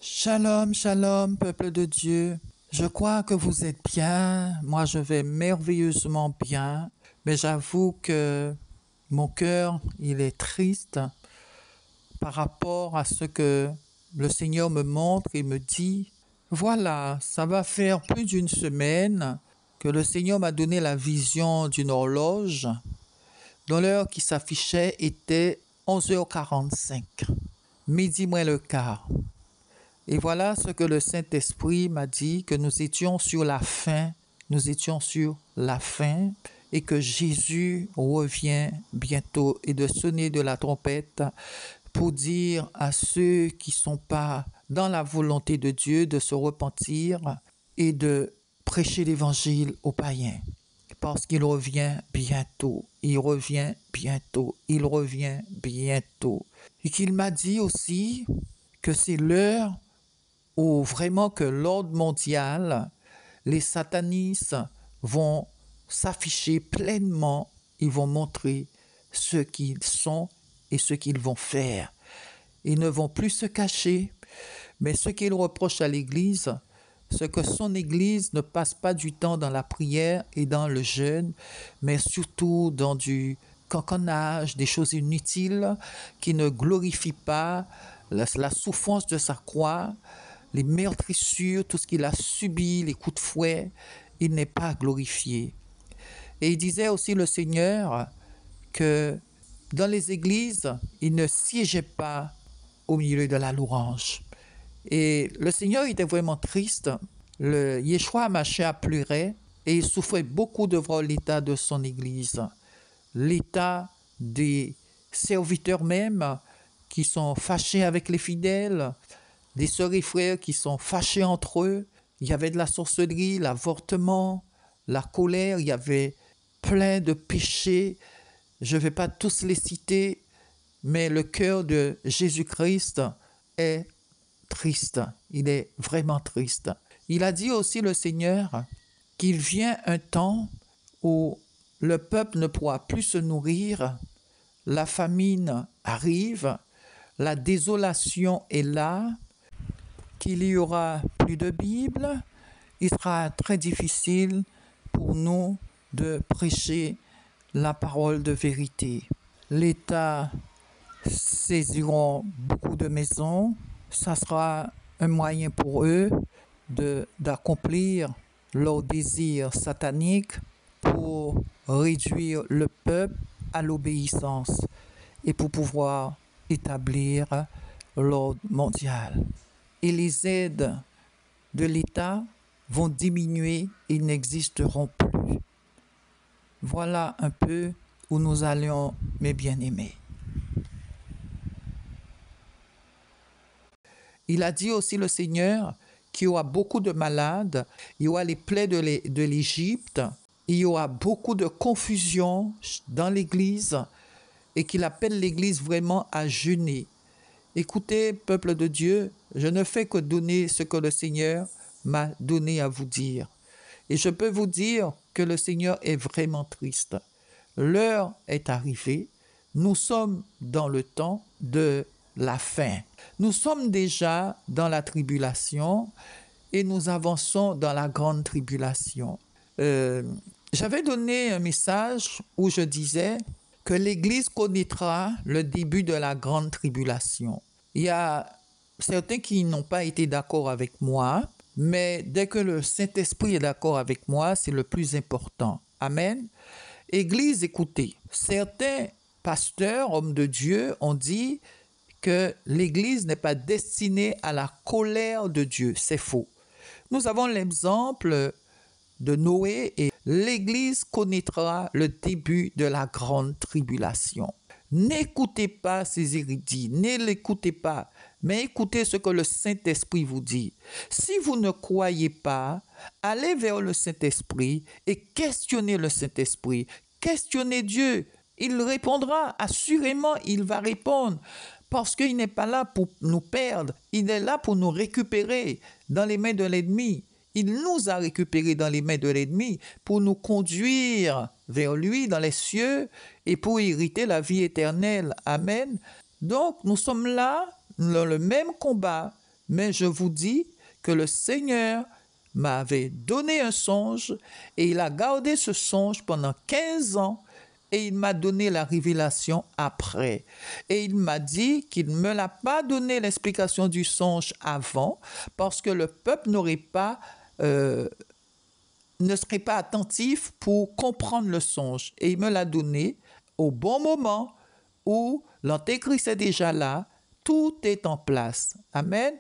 Shalom, shalom, peuple de Dieu. Je crois que vous êtes bien. Moi, je vais merveilleusement bien. Mais j'avoue que mon cœur, il est triste par rapport à ce que le Seigneur me montre et me dit. Voilà, ça va faire plus d'une semaine que le Seigneur m'a donné la vision d'une horloge dont l'heure qui s'affichait était 11h45, midi moins le quart. Et voilà ce que le Saint-Esprit m'a dit, que nous étions sur la fin, et que Jésus revient bientôt, et de sonner de la trompette pour dire à ceux qui ne sont pas dans la volonté de Dieu de se repentir et de prêcher l'Évangile aux païens. Parce qu'il revient bientôt, il revient bientôt. Et qu'il m'a dit aussi que c'est l'heure où vraiment que l'ordre mondial, les satanistes vont s'afficher pleinement, ils vont montrer ce qu'ils sont et ce qu'ils vont faire. Ils ne vont plus se cacher, mais ce qu'ils reprochent à l'Église, c'est que son Église ne passe pas du temps dans la prière et dans le jeûne, mais surtout dans du cancanage, des choses inutiles qui ne glorifient pas la souffrance de sa croix, les meurtrissures, tout ce qu'il a subi, les coups de fouet, il n'est pas glorifié. Et il disait aussi le Seigneur que dans les églises, il ne siégeait pas au milieu de la louange. Et le Seigneur était vraiment triste. Le Yeshua Mashiach pleurait et il souffrait beaucoup de voir l'état de son église. L'état des serviteurs même qui sont fâchés avec les fidèles, des sœurs et frères qui sont fâchés entre eux. Il y avait de la sorcellerie, l'avortement, la colère, il y avait plein de péchés. Je ne vais pas tous les citer, mais le cœur de Jésus-Christ est triste. Il est vraiment triste. Il a dit aussi, le Seigneur, qu'il vient un temps où le peuple ne pourra plus se nourrir, la famine arrive, la désolation est là, qu'il y aura plus de Bible, il sera très difficile pour nous de prêcher la parole de vérité. L'État saisiront beaucoup de maisons, ça sera un moyen pour eux d'accomplir leur désir satanique pour réduire le peuple à l'obéissance et pour pouvoir établir l'ordre mondial. Et les aides de l'État vont diminuer et n'existeront plus. Voilà un peu où nous allons, mes bien-aimés. Il a dit aussi le Seigneur qu'il y aura beaucoup de malades, il y aura les plaies de l'Égypte, il y aura beaucoup de confusion dans l'Église et qu'il appelle l'Église vraiment à jeûner. Écoutez, peuple de Dieu, je ne fais que donner ce que le Seigneur m'a donné à vous dire. Et je peux vous dire que le Seigneur est vraiment triste. L'heure est arrivée. Nous sommes dans le temps de la fin. Nous sommes déjà dans la tribulation et nous avançons dans la grande tribulation. J'avais donné un message où je disais que l'Église connaîtra le début de la grande tribulation. Il y a certains qui n'ont pas été d'accord avec moi, mais dès que le Saint-Esprit est d'accord avec moi, c'est le plus important. Amen. Église, écoutez, certains pasteurs, hommes de Dieu, ont dit que l'Église n'est pas destinée à la colère de Dieu. C'est faux. Nous avons l'exemple de Noé et l'Église connaîtra le début de la grande tribulation. N'écoutez pas ces érudits, ne l'écoutez pas, mais écoutez ce que le Saint-Esprit vous dit. Si vous ne croyez pas, allez vers le Saint-Esprit et questionnez le Saint-Esprit. Questionnez Dieu. Il répondra, assurément, il va répondre. Parce qu'il n'est pas là pour nous perdre, il est là pour nous récupérer dans les mains de l'ennemi. Il nous a récupérés dans les mains de l'ennemi pour nous conduire vers lui dans les cieux et pour hériter la vie éternelle. Amen. Donc, nous sommes là dans le même combat Mais je vous dis que le Seigneur m'avait donné un songe et il a gardé ce songe pendant 15 ans et il m'a donné la révélation après. Et il m'a dit qu'il ne me l'a pas donné l'explication du songe avant parce que le peuple ne serait pas attentif pour comprendre le songe. Et il me l'a donné au bon moment où l'Antéchrist est déjà là, tout est en place. Amen.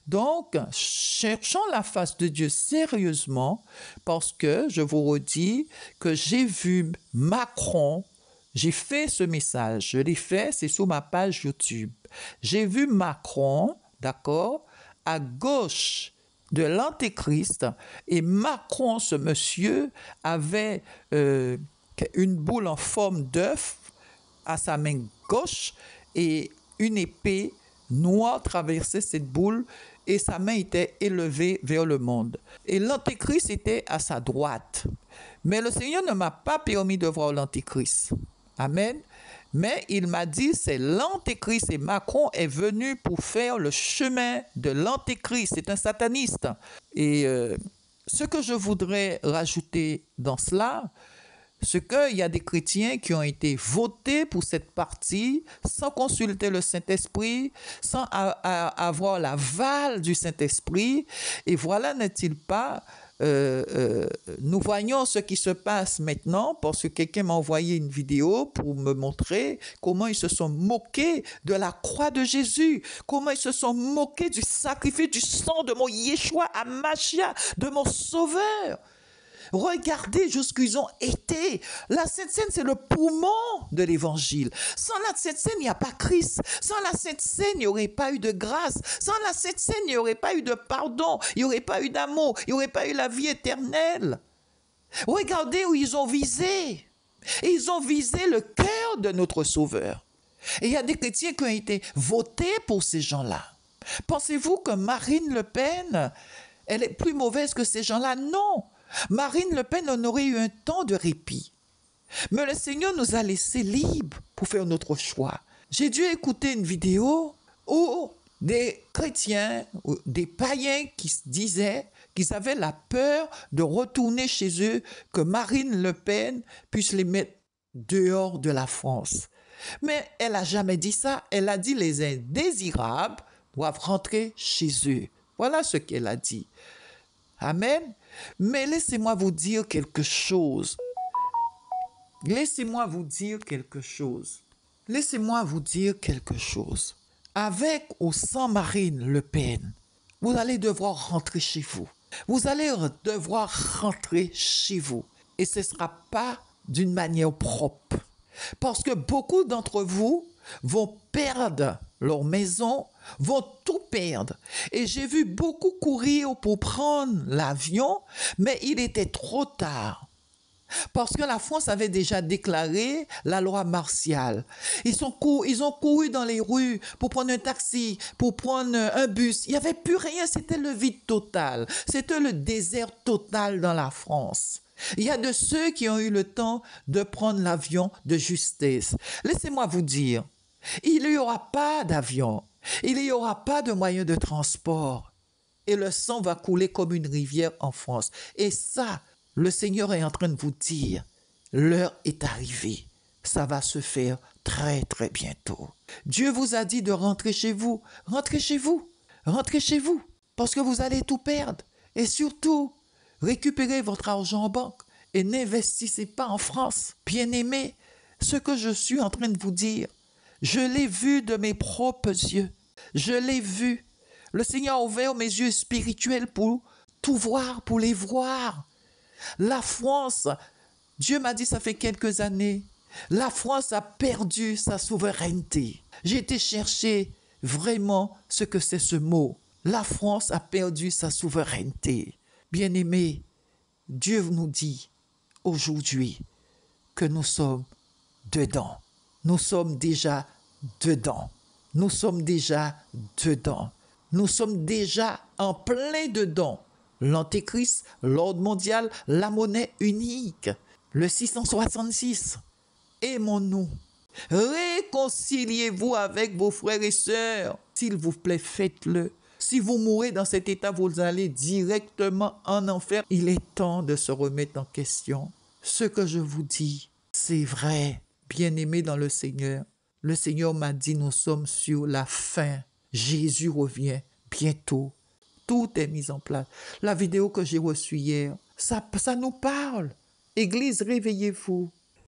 Donc, cherchons la face de Dieu sérieusement parce que, je vous redis, que j'ai vu Macron, j'ai fait ce message, je l'ai fait, c'est sur ma page YouTube. J'ai vu Macron, d'accord, à gauche de l'Antéchrist et Macron, ce monsieur, avait une boule en forme d'œuf à sa main gauche et une épée noire traversait cette boule et sa main était élevée vers le monde. Et l'Antéchrist était à sa droite. Mais le Seigneur ne m'a pas permis de voir l'Antéchrist. Amen. Mais il m'a dit, c'est l'Antéchrist et Macron est venu pour faire le chemin de l'Antéchrist. C'est un sataniste. Et ce que je voudrais rajouter dans cela, c'est qu'il y a des chrétiens qui ont été votés pour cette partie sans consulter le Saint-Esprit, sans avoir l'aval du Saint-Esprit. Et voilà, n'est-il pas, nous voyons ce qui se passe maintenant parce que quelqu'un m'a envoyé une vidéo pour me montrer comment ils se sont moqués de la croix de Jésus, comment ils se sont moqués du sacrifice du sang de mon Yeshua Hamashia, de mon Sauveur. Regardez jusqu'où ils ont été. La Sainte Seine, c'est le poumon de l'Évangile. Sans la Sainte Seine, il n'y a pas Christ. Sans la Sainte Seine, il n'y aurait pas eu de grâce. Sans la Sainte Seine, il n'y aurait pas eu de pardon. Il n'y aurait pas eu d'amour. Il n'y aurait pas eu la vie éternelle. Regardez où ils ont visé. Ils ont visé le cœur de notre Sauveur. Et il y a des chrétiens qui ont été votés pour ces gens-là. Pensez-vous que Marine Le Pen, elle est plus mauvaise que ces gens-là? Non. Marine Le Pen en aurait eu un temps de répit. Mais le Seigneur nous a laissés libres pour faire notre choix. J'ai dû écouter une vidéo où des chrétiens, ou des païens qui disaient qu'ils avaient la peur de retourner chez eux, que Marine Le Pen puisse les mettre dehors de la France. Mais elle n'a jamais dit ça. Elle a dit les indésirables doivent rentrer chez eux. Voilà ce qu'elle a dit. Amen. Mais laissez-moi vous dire quelque chose. Laissez-moi vous dire quelque chose. Laissez-moi vous dire quelque chose. Avec ou sans Marine Le Pen, vous allez devoir rentrer chez vous. Vous allez devoir rentrer chez vous. Et ce ne sera pas d'une manière propre. Parce que beaucoup d'entre vous vont perdre leur maison, vont tout perdre. Et j'ai vu beaucoup courir pour prendre l'avion, mais il était trop tard. Parce que la France avait déjà déclaré la loi martiale. Ils ont couru dans les rues pour prendre un taxi, pour prendre un bus. Il n'y avait plus rien, c'était le vide total. C'était le désert total dans la France. Il y a de ceux qui ont eu le temps de prendre l'avion de justesse. Laissez-moi vous dire, il n'y aura pas d'avion, il n'y aura pas de moyen de transport. Et le sang va couler comme une rivière en France. Et ça, le Seigneur est en train de vous dire, l'heure est arrivée. Ça va se faire très très bientôt. Dieu vous a dit de rentrer chez vous. Rentrez chez vous. Rentrez chez vous. Parce que vous allez tout perdre. Et surtout, récupérez votre argent en banque et n'investissez pas en France. Bien-aimés, ce que je suis en train de vous dire, je l'ai vu de mes propres yeux. Je l'ai vu. Le Seigneur a ouvert mes yeux spirituels pour tout voir, pour les voir. La France, Dieu m'a dit ça fait quelques années, la France a perdu sa souveraineté. J'ai été chercher vraiment ce que c'est ce mot. La France a perdu sa souveraineté. Bien-aimés, Dieu nous dit aujourd'hui que nous sommes dedans. Nous sommes déjà dedans. Nous sommes déjà dedans. Nous sommes déjà en plein dedans. L'Antéchrist, l'ordre mondial, la monnaie unique, le 666. Aimons-nous. Réconciliez-vous avec vos frères et sœurs. S'il vous plaît, faites-le. Si vous mourrez dans cet état, vous allez directement en enfer. Il est temps de se remettre en question. Ce que je vous dis, c'est vrai. Bien-aimés dans le Seigneur, le Seigneur m'a dit, nous sommes sur la fin. Jésus revient bientôt. Tout est mis en place. La vidéo que j'ai reçue hier, ça nous parle. Église, réveillez-vous.